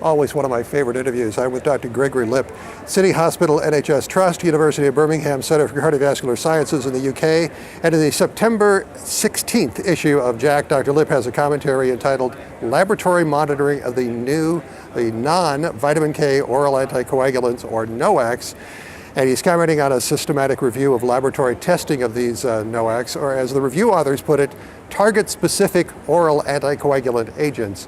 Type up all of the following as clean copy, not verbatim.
Always one of my favorite interviews. I'm with Dr. Gregory Lipp, City Hospital NHS Trust, University of Birmingham Centre for Cardiovascular Services in the UK. And in the September 16th issue of JACC, Dr. Lipp has a commentary entitled Laboratory Monitoring of the Non-Vitamin K Oral Anticoagulants, or NOACs. And he's commenting on a systematic review of laboratory testing of these NOACs, or as the review authors put it, target-specific oral anticoagulant agents.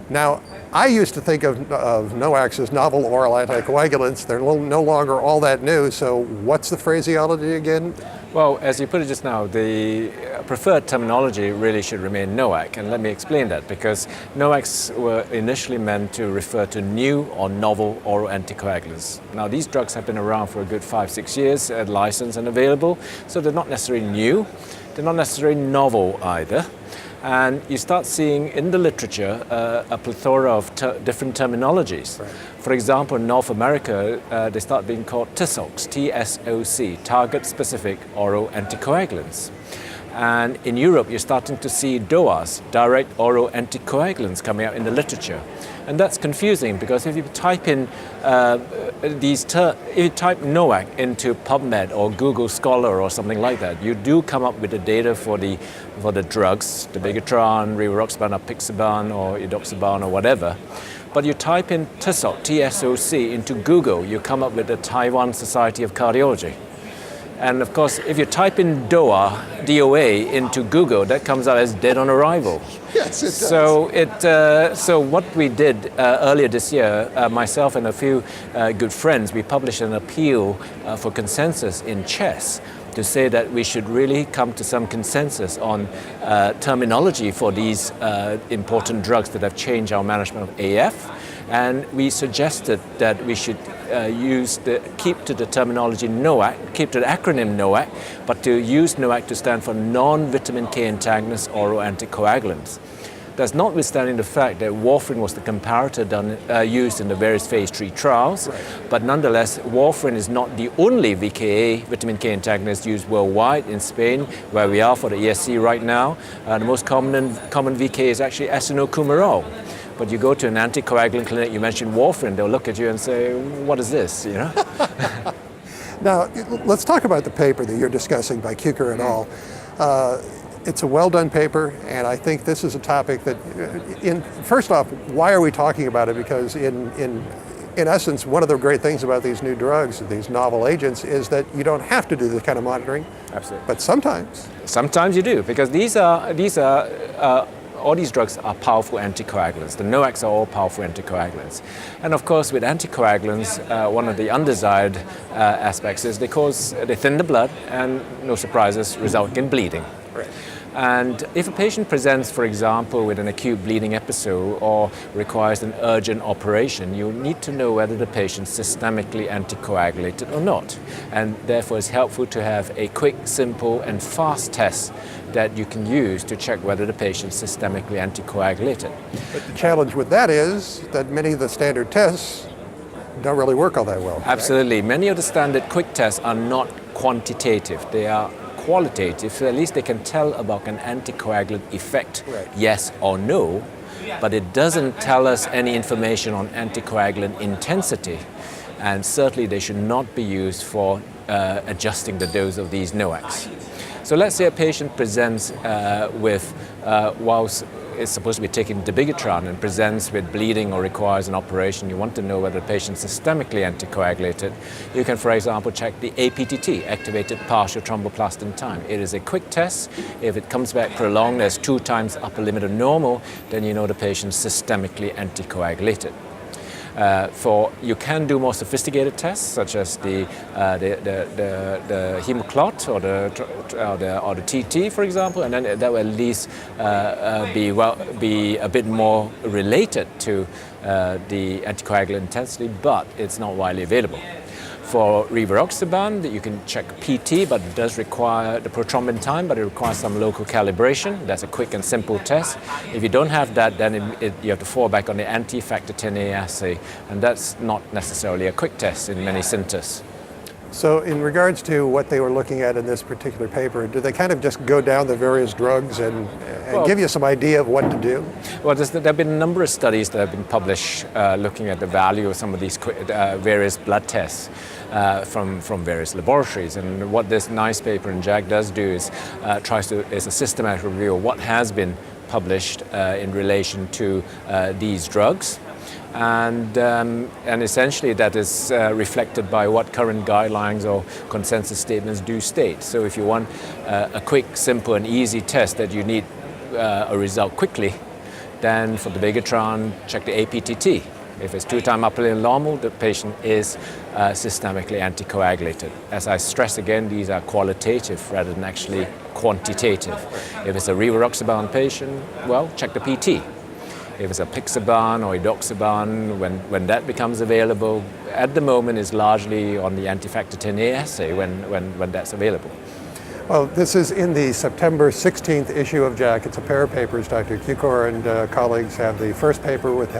Now, I used to think of NOACs as novel oral anticoagulants. They're no longer all that new, so what's the phraseology again? Well, as you put it just now, the preferred terminology really should remain NOAC, and let me explain that, because NOACs were initially meant to refer to new or novel oral anticoagulants. Now, these drugs have been around for a good 5-6 years, licensed and available, so they're not necessarily new, they're not necessarily novel either. And you start seeing in the literature a plethora of different terminologies. Right. For example, in North America, they start being called TSOCs, T-S-O-C, target-specific oral anticoagulants. And in Europe, you're starting to see DOAs, direct oral anticoagulants, coming out in the literature. And that's confusing because if you type in if you type NOAC into PubMed or Google Scholar or something like that, you do come up with the data for the drugs, the Dabigatran, rivaroxaban, apixaban, or edoxaban, or whatever. But you type in TSOC, T-S-O-C, into Google, you come up with the Taiwan Society of Cardiology. And of course, if you type in DOA, D-O-A, into Google, that comes out as dead on arrival. Yes, it does. So what we did earlier this year, myself and a few good friends, we published an appeal for consensus in CHESS to say that we should really come to some consensus on terminology for these important drugs that have changed our management of AF. And we suggested that we should keep to the terminology NOAC, keep to the acronym NOAC, but to use NOAC to stand for non-vitamin K antagonist oral anticoagulants. That's notwithstanding the fact that warfarin was the comparator used in the various phase 3 trials, right. But nonetheless, warfarin is not the only VKA, vitamin K antagonist, used worldwide. In Spain, where we are for the ESC right now, the most common VKA is actually acinocumarol. But you go to an anticoagulant clinic, you mention warfarin, they'll look at you and say, what is this, you know? Now, let's talk about the paper that you're discussing by Kuker et al. It's a well-done paper, and I think this is a topic that, first off, why are we talking about it? Because in essence, one of the great things about these new drugs, these novel agents, is that you don't have to do this kind of monitoring. Absolutely. But sometimes. Sometimes you do, because all these drugs are powerful anticoagulants. The NOACs are all powerful anticoagulants. And of course, with anticoagulants, one of the undesired aspects is they thin the blood and, no surprises, result in bleeding. Right. And if a patient presents, for example, with an acute bleeding episode or requires an urgent operation, you need to know whether the patient is systemically anticoagulated or not. And therefore, it's helpful to have a quick, simple, and fast test that you can use to check whether the patient is systemically anticoagulated. But the challenge with that is that many of the standard tests don't really work all that well. Correct? Absolutely. Many of the standard quick tests are not quantitative. They are qualitative, so at least they can tell about an anticoagulant effect, right. Yes or no, but it doesn't tell us any information on anticoagulant intensity, and certainly they should not be used for adjusting the dose of these NOACs. So let's say a patient presents whilst is supposed to be taking Dabigatran and presents with bleeding or requires an operation, you want to know whether the patient is systemically anticoagulated, you can, for example, check the APTT, activated partial thromboplastin time. It is a quick test. If it comes back prolonged as 2 times upper limit of normal, then you know the patient is systemically anticoagulated. You can do more sophisticated tests, such as the hemoclot or the TT, for example, and then that will at least be a bit more related to the anticoagulant intensity, but it's not widely available. For rivaroxaban, you can check PT, but it does require the prothrombin time, but it requires some local calibration. That's a quick and simple test. If you don't have that, then you have to fall back on the anti-factor Xa assay, and that's not necessarily a quick test in many centers. So in regards to what they were looking at in this particular paper, do they kind of just go down the various drugs and and give you some idea of what to do? Well, there have been a number of studies that have been published looking at the value of some of these various blood tests from various laboratories. And what this nice paper in JAG does do is is a systematic review of what has been published in relation to these drugs. And essentially that is reflected by what current guidelines or consensus statements do state. So if you want a quick, simple and easy test that you need a result quickly, then for the Bigatron, check the APTT. If it's 2-time upper limb normal, the patient is systemically anticoagulated. As I stress again, these are qualitative rather than actually quantitative. If it's a rivaroxaban patient, well, check the PT. If it's a Pixaban or edoxaban, when that becomes available, at the moment is largely on the anti-factor Xa assay when that's available. Well, this is in the September 16th issue of JAC. It's a pair of papers. Dr. Cukor and colleagues have the first paper which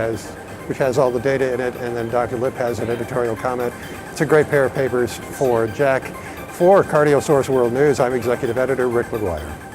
has all the data in it, and then Dr. Lip has an editorial comment. It's a great pair of papers for JAC. For Cardio Source World News, I'm Executive Editor Rick McGuire.